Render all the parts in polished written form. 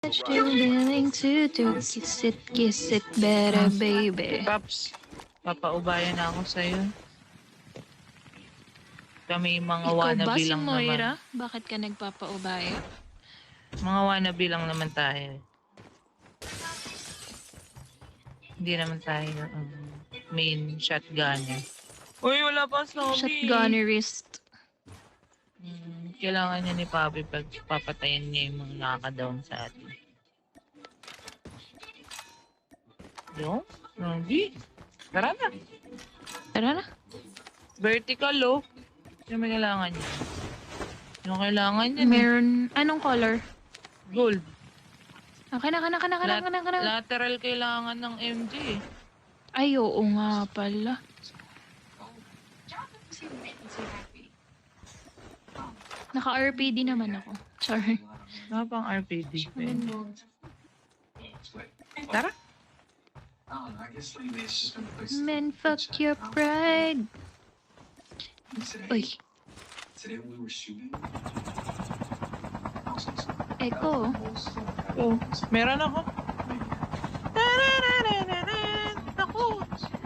What you willing to do? Kiss it better, baby. Paps, papaubayan na ako sa'yo. Kami mga Ikaw ba wannabe si lang Moira? naman. Bakit ka nagpapaubaya? Mga wannabe lang naman tayo. Hindi naman tayo main shotgunner. Uy, wala pa zombie. Shotgunnerist. Kailangan niya ni Papi pag papatayin niya yung mga nakaka-down sa atin. Yung? Zombie? Tara na. Tara na. Vertical, oh. Yung may kailangan niya. Yung kailangan niya. Meron, anong color? Gold. Okay na. Lateral kailangan ng MG. Ay, oo nga pala. Naka-RPD naman ako. Sorry. Ano pang RPD? Tara. Men, fuck your pride. Uy. Echo. Oh, meron ako. Ako.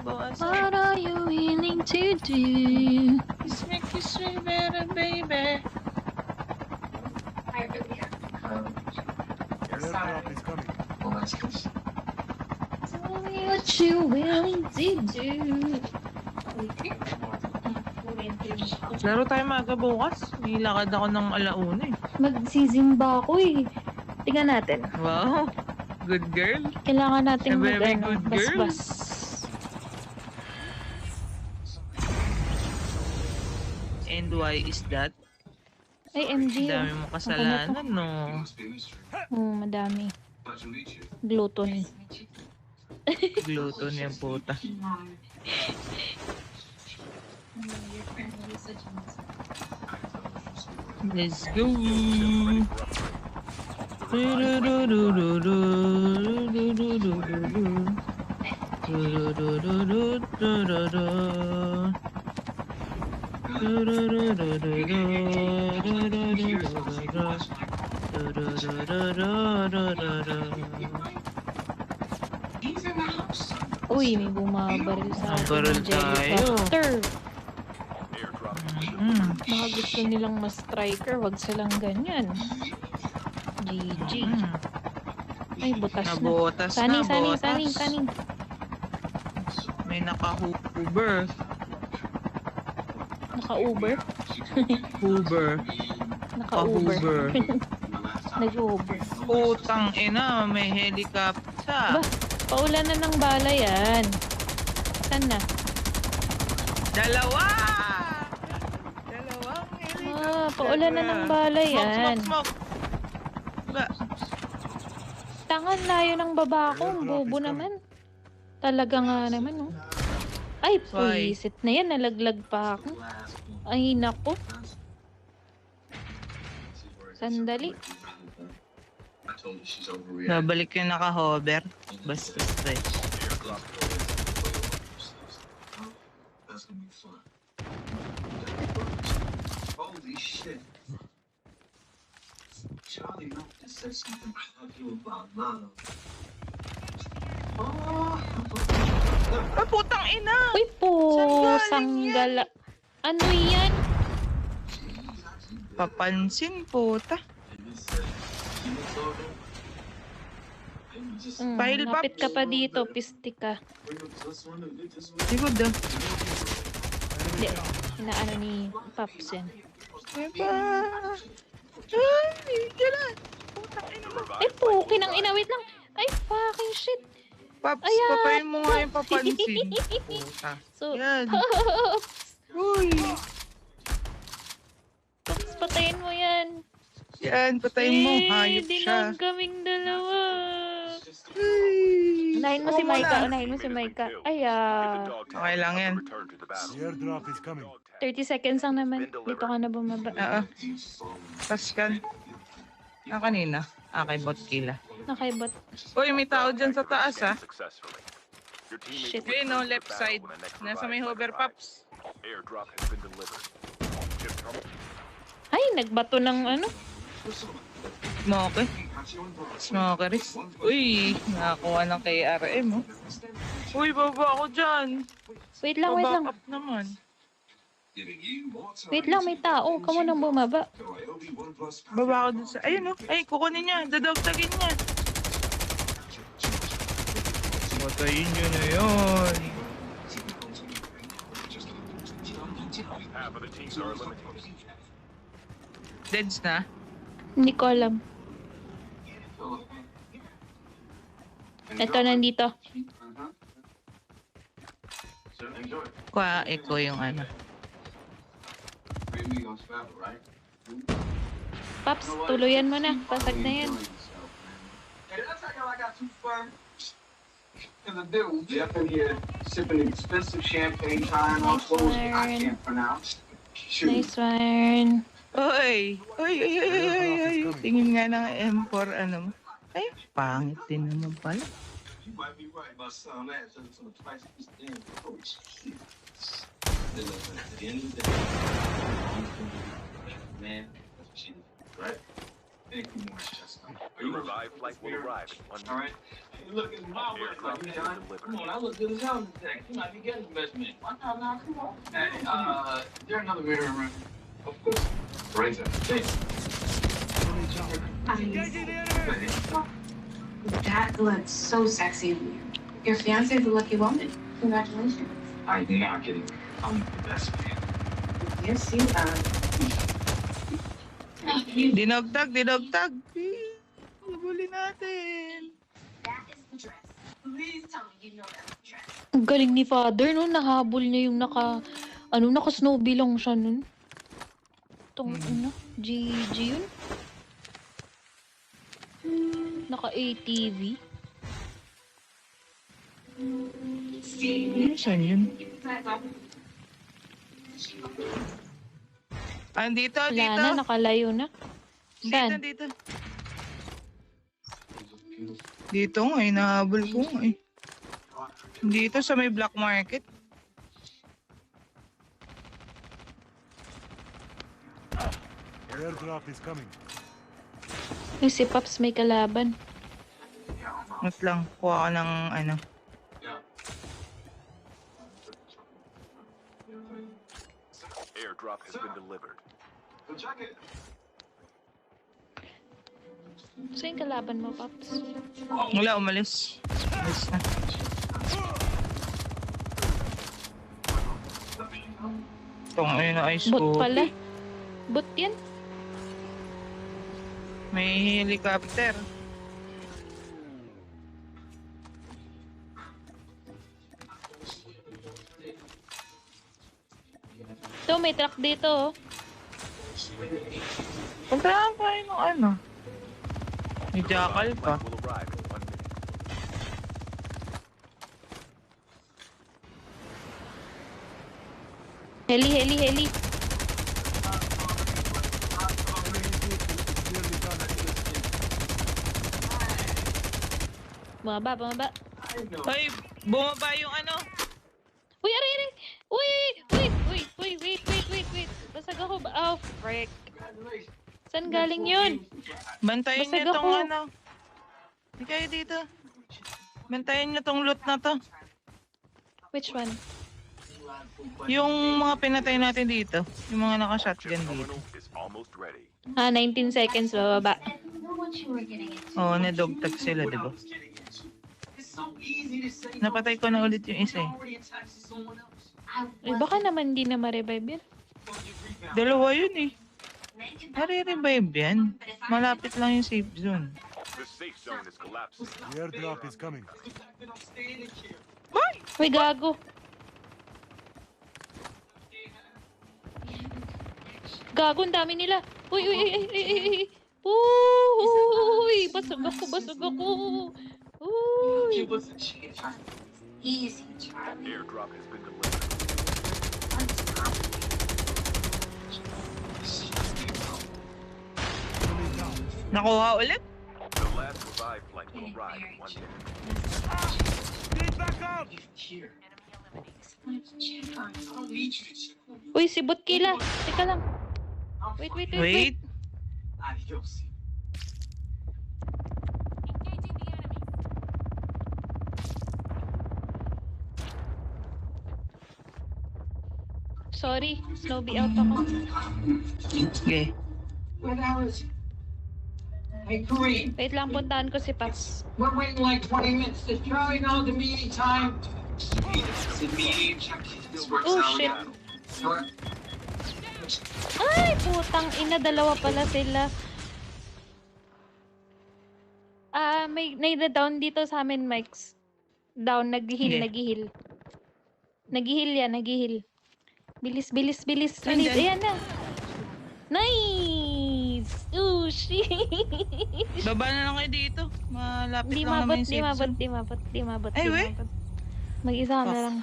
Bawas. What are you willing to do? Kiss me better, baby. Airdrop is coming. Tell me what you willing to do. Laro tayo maaga bukas. May lakad ako ng alauna eh. Magsisimba ako eh. Tingnan natin. Wow. Good girl. Kailangan natin A very good girl. bas-bas. And why is that? Ay, MG. Dami mo kasalanan, no? Madami. Glutton. Glutton yung puta. Let's go! Uy, may bumabaril sa atin. Baril ng tayo. helicopter. Mm. Baka gusto nilang mas-striker, wag silang ganyan. GG. Mm. Ay, butas na. Nabutas Saning, na, saning, botas. saning, saning. May naka-Hoover. Naka-Uber? Hoover. Naka-Uber. Nag-Uber. Putang ina, may helicopter. Ba, paulan na ng bala yan. Saan na? Dalawa! Dalawang helicopter. Paulan na ng bala yan. Smoke. Ba? Tangan layo ng baba ko. Ang bobo naman. Talaga nga naman, oh. Ay, Why? puwisit na yan. Nalaglag pa ako. Ay, nako. Sandali. Babalik yung naka-hover. Basta stretch. Holy shit. Charlie Milk just said something I love you about Lalo. Oh! Ah, putang ina! Uy po, Saan galing sanggala. Ano yan? Papansin, puta. Pile Lapit pops. ka pa dito, pisti ka. Sigod ah. Hindi, inaano ni Pops yan. Diba? Ay, gala. Putang ina mo. Ay, pukin ang inawit lang. Ay, fucking shit. Paps, Ayan. patayin mo nga yung papansin. Puta. So, Yan. Pops, Uy. Pops, patayin mo yan. Yan, patayin mo. Hayop siya. Dinog kaming dalawa. Ay. Unahin mo si Ako Maika, muna. unahin mo si Maika. Ay, Okay lang yan. The airdrop is coming. 30 seconds lang naman. Dito ka na bumaba. Oo. Paskan. Ah, kanina. Kay bot kila. Nakaibot. Uy, may tao dyan sa taas, ah. Shit. Okay, no, left side. Nasa may hover, Pops. Airdrop has been delivered. Ay, nagbato ng ano. Mo, okay? Smokeries. Uy, nakakuha ng KRM, oh. Uy, baba ako dyan. Wait lang, wait lang. Back up naman. Wait lang, may tao. Huwag ka munang bumaba. Baba ako dun sa... Ayun, oh. Ay, kukunin niya. Dadagtagin niya. Patayin nyo na yun. Half of the teams are eliminated. Deads na. Hindi ko alam. Ito, nandito. Kuha, echo yung ano. Paps, tuluyan mo na. Pasag na yan. Hey, did I tell y'all I got too fun? Cause I did. Jeff in here sipping expensive champagne, trying on Nice clothes that I one. can't pronounce. Shoot. Nice one. Uy! Uy, uy, uy, uy, uy, uy. Tingin nga ng M4, ano mo. Ay, pangit din naman pala. You might be right about some of that. So it's twice this damn coach. At the end of the day, man, that's what she did, right? Thank you, Morris Chestnut. The revived flight will arrive in 1 All minute. right. Hey, look, it's my way. Airdrop Like, has man, been come on, delivered. I look good as hell in the tech. You might be getting investment. Why not now? Come on. Hey, is there another mirror around? Of course. Right there. Thanks. That looks so sexy on you. Your fiance is a lucky woman. Congratulations. I'm not kidding. I'm the best man. Yes, you are. Dinagtag, dinagtag. Nabuli natin. That is the dress. Please tell me you know that's the dress. Ang galing ni Father, no? Nahabol niya yung naka-snowy lang siya nun. Itong, GG yun? Naka-ATV. Saan yun? Andito, Wala dito. na, nakalayo na. Dito, Saan? dito. Dito nga, nahabol ko nga eh. Dito sa may black market. Airdrop is coming. Ay, si Paps may kalaban. Wait lang, kuha ko ng ano. Airdrop has been delivered. Check it. Saan yung kalaban mo, Paps? Wala, umalis. Umalis na. Itong ayun na ice Bot pala. coffee. Bot yan? May helicopter. Ito, may truck dito, oh. Puntahan pa yun ng ano. May jackal pa. Flight will arrive in 1 minute. Heli, heli, heli. Nearly done. Bumaba, bumaba. Ay, bumaba yung ano. Uy, aray, aray! Uy! Wait. Basag ako ba? Oh, frick. Saan galing yun? Bantayin Basag niyo tong ako. ano. Hindi kayo dito. Bantayin niyo tong loot na to. Which one? Yung mga pinatay natin dito. Yung mga naka-shotgun dito. Terminal is almost ready. 19 seconds, bababa. I don't know what you were getting into. Oo, na-dogtag sila, di ba? Napatay ko na ulit yung isa eh. Eh, baka naman di na ma-revive yun. Dalawa yun eh. Nare-revive yan. Malapit lang yung safe zone. The safe zone is collapsing. The airdrop is coming. Uy, gago. Gago, ang dami nila. Uy. Uy, basag ako. Uy. Easy, Charlie. Airdrop has been delivered. Nakuha ulit? The last revived flight will arrive in 1 minute. Uy, si Botkila. Teka lang. Wait. Wait. Adios. sorry. Snowbie out ako. Okay. Where the hell is he? Hey, Kareem. Wait lang, puntahan ko si Paps. We're waiting like 20 minutes. Does Charlie know the meeting time? The meeting. Oh, shit. Ay, putang ina, dalawa pala sila. May na-down dito sa amin, Mikes. Down, nag-heal, Okay. nag-heal. Nag-heal yan, nag-heal. Bilis, bilis, bilis, Saan bilis. dyan? Ayan na. Nice! Oh, shit! Baba na lang kayo dito. Malapit Di lang mabot, naman yung di safe mabot, zone. di mabot, di mabot, Ay, di we? mabot. Mag-isa na Fuck. lang.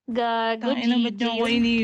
Gago, Tangina, ba't GG niyo ako yun.